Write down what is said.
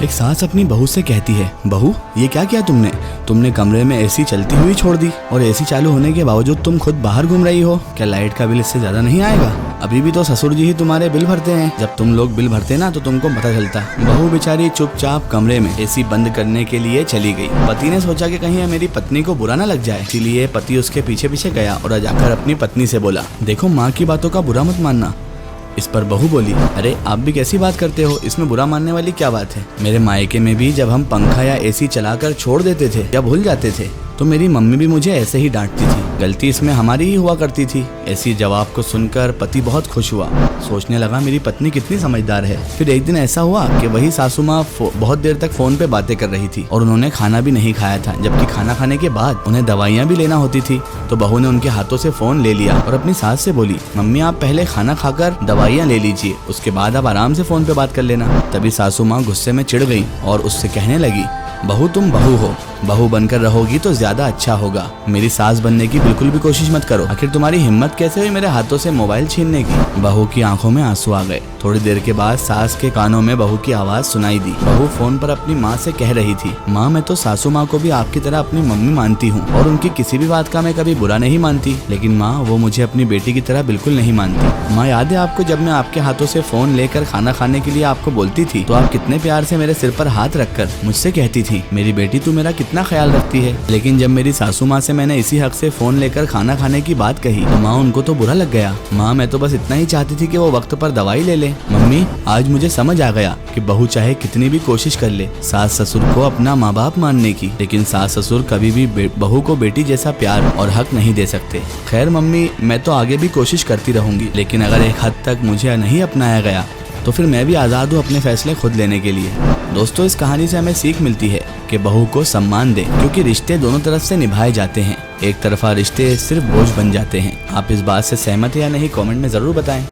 एक सास अपनी बहू से कहती है, बहू ये क्या किया तुमने? तुमने कमरे में एसी चलती हुई छोड़ दी और एसी चालू होने के बावजूद तुम खुद बाहर घूम रही हो। क्या लाइट का बिल इससे ज्यादा नहीं आएगा? अभी भी तो ससुर जी ही तुम्हारे बिल भरते हैं। जब तुम लोग बिल भरते ना तो तुमको पता चलता। बहू बेचारी चुपचाप कमरे में एसी बंद करने के लिए चली गई। पति ने सोचा कि कहीं मेरी पत्नी को बुरा ना लग जाए, इसीलिए पति उसके पीछे पीछे गया और जाकर अपनी पत्नी से बोला, देखो माँ की बातों का बुरा मत मानना। इस पर बहू बोली, अरे आप भी कैसी बात करते हो, इसमें बुरा मानने वाली क्या बात है? मेरे मायके में भी जब हम पंखा या एसी चलाकर छोड़ देते थे या भूल जाते थे तो मेरी मम्मी भी मुझे ऐसे ही डांटती थी। गलती इसमें हमारी ही हुआ करती थी। ऐसी जवाब को सुनकर पति बहुत खुश हुआ। सोचने लगा मेरी पत्नी कितनी समझदार है। फिर एक दिन ऐसा हुआ कि वही सासू माँ बहुत देर तक फोन पे बातें कर रही थी और उन्होंने खाना भी नहीं खाया था, जबकि खाना खाने के बाद उन्हें दवाइयाँ भी लेना होती थी। तो बहू ने उनके हाथों से फोन ले लिया और अपनी सास से बोली, मम्मी आप पहले खाना खाकर दवाइयाँ ले लीजिए, उसके बाद आप आराम से फोन पे बात कर लेना। तभी सासू माँ गुस्से में चिढ़ गई और उससे कहने लगी, बहू तुम बहू हो, बहू बनकर रहोगी तो ज्यादा अच्छा होगा। मेरी सास बनने की बिल्कुल भी कोशिश मत करो। आखिर तुम्हारी हिम्मत कैसे हुई मेरे हाथों से मोबाइल छीनने की? बहू की आंखों में आंसू आ गए। थोड़ी देर के बाद सास के कानों में बहू की आवाज सुनाई दी। बहू फोन पर अपनी माँ से कह रही थी, माँ मैं तो सासू माँ को भी आपकी तरह अपनी मम्मी मानती हूँ और उनकी किसी भी बात का मैं कभी बुरा नहीं मानती, लेकिन माँ वो मुझे अपनी बेटी की तरह बिल्कुल नहीं मानती। माँ याद है आपको जब मैं आपके हाथों से फोन लेकर खाना खाने के लिए आपको बोलती थी तो आप कितने प्यार से मेरे सिर पर हाथ रखकर मुझसे कहती थी, मेरी बेटी तू मेरा कितना ख्याल रखती है। लेकिन जब मेरी सासू माँ से मैंने इसी हक से फोन लेकर खाना खाने की बात कही तो माँ उनको तो बुरा लग गया। माँ मैं तो बस इतना ही चाहती थी कि वो वक्त पर दवाई ले ले। मम्मी आज मुझे समझ आ गया कि बहू चाहे कितनी भी कोशिश कर ले सास ससुर को अपना माँ बाप मानने की, लेकिन सास ससुर कभी भी बहू को बेटी जैसा प्यार और हक नहीं दे सकते। खैर मम्मी मैं तो आगे भी कोशिश करती रहूंगी, लेकिन अगर एक हद तक मुझे नहीं अपनाया गया तो फिर मैं भी आज़ाद हूँ अपने फैसले खुद लेने के लिए। दोस्तों इस कहानी से हमें सीख मिलती है कि बहू को सम्मान दें, क्योंकि रिश्ते दोनों तरफ से निभाए जाते हैं। एक तरफा रिश्ते सिर्फ बोझ बन जाते हैं। आप इस बात से सहमत हैं या नहीं, कमेंट में जरूर बताएं।